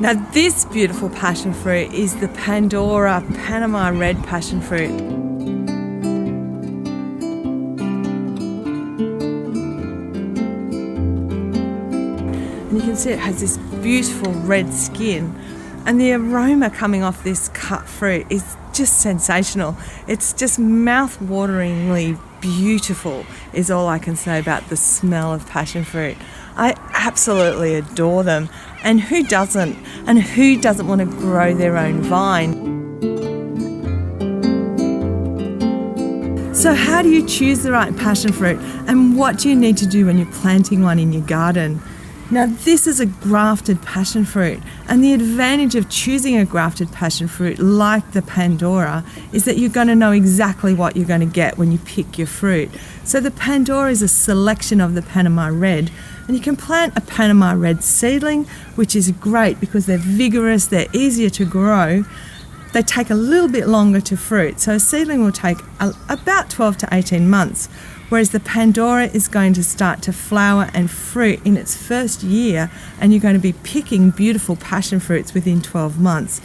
Now this beautiful passion fruit is the Pandora Panama red passion fruit. And you can see it has this beautiful red skin, and the aroma coming off this cut fruit is just sensational. It's just mouth-wateringly beautiful is all I can say about the smell of passion fruit. I absolutely adore them. And who doesn't? And who doesn't want to grow their own vine? So how do you choose the right passion fruit? And what do you need to do when you're planting one in your garden? Now this is a grafted passion fruit, and the advantage of choosing a grafted passion fruit like the Pandora is that you're going to know exactly what you're going to get when you pick your fruit. So the Pandora is a selection of the Panama red, and you can plant a Panama red seedling, which is great because they're vigorous, they're easier to grow. They take a little bit longer to fruit, so a seedling will take about 12 to 18 months. Whereas the Pandora is going to start to flower and fruit in its first year, and you're going to be picking beautiful passion fruits within 12 months.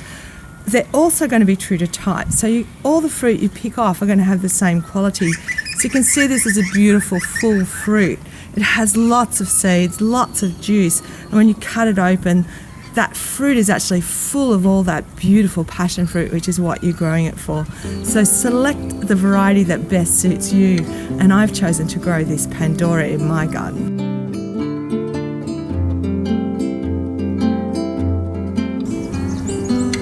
They're also going to be true to type, so all the fruit you pick off are going to have the same quality. So you can see this is a beautiful full fruit. It has lots of seeds, lots of juice, and when you cut it open, that fruit is actually full of all that beautiful passion fruit, which is what you're growing it for. So select the variety that best suits you, and I've chosen to grow this Pandora in my garden.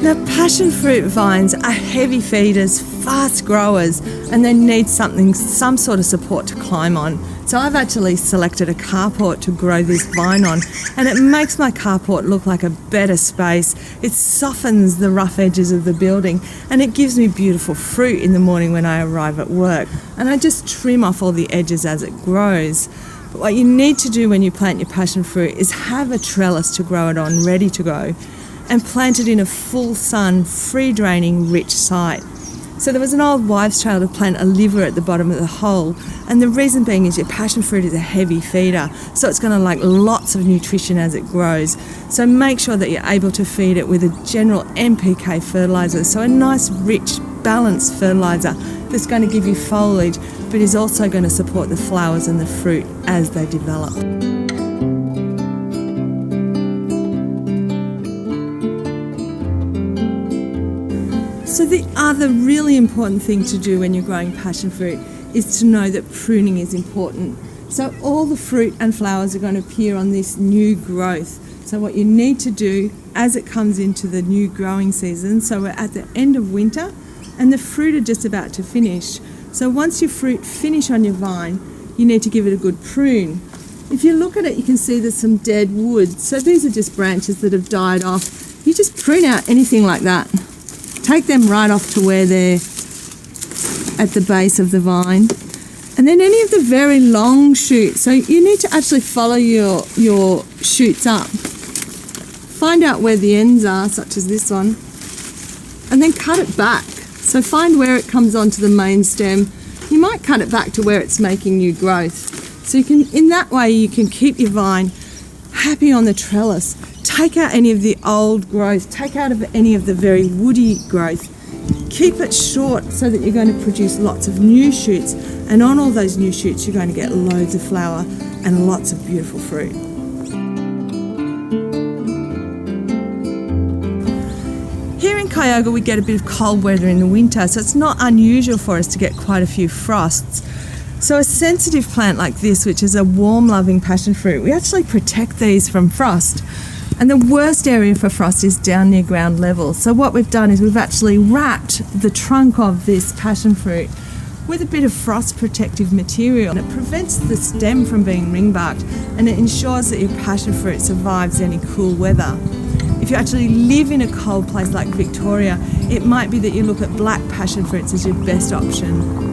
Now passion fruit vines are heavy feeders, fast growers, and they need some sort of support to climb on. So I've actually selected a carport to grow this vine on, and it makes my carport look like a better space. It softens the rough edges of the building, and it gives me beautiful fruit in the morning when I arrive at work. And I just trim off all the edges as it grows. But what you need to do when you plant your passion fruit is have a trellis to grow it on, ready to go, and plant it in a full sun, free draining, rich site. So there was an old wives' tale to plant a liver at the bottom of the hole, and the reason being is your passion fruit is a heavy feeder, so it's going to like lots of nutrition as it grows. So make sure that you're able to feed it with a general NPK fertiliser, so a nice rich balanced fertiliser that's going to give you foliage but is also going to support the flowers and the fruit as they develop. So the other really important thing to do when you're growing passion fruit is to know that pruning is important. So all the fruit and flowers are going to appear on this new growth. So what you need to do as it comes into the new growing season, so we're at the end of winter and the fruit are just about to finish. So once your fruit finish on your vine, you need to give it a good prune. If you look at it, you can see there's some dead wood. So these are just branches that have died off. You just prune out anything like that. Take them right off to where they're at the base of the vine. And then any of the very long shoots, so you need to actually follow your shoots up. Find out where the ends are, such as this one, and then cut it back. So find where it comes onto the main stem. You might cut it back to where it's making new growth. So you can, in that way, you can keep your vine happy on the trellis. Take out any of the old growth, take out of any of the very woody growth. Keep it short so that you're going to produce lots of new shoots, and on all those new shoots you're going to get loads of flower and lots of beautiful fruit. Here in Kyoga we get a bit of cold weather in the winter, so it's not unusual for us to get quite a few frosts. So a sensitive plant like this, which is a warm-loving passion fruit, we actually protect these from frost. And the worst area for frost is down near ground level. So what we've done is we've actually wrapped the trunk of this passion fruit with a bit of frost protective material, and it prevents the stem from being ringbarked, and it ensures that your passion fruit survives any cool weather. If you actually live in a cold place like Victoria, it might be that you look at black passion fruits as your best option.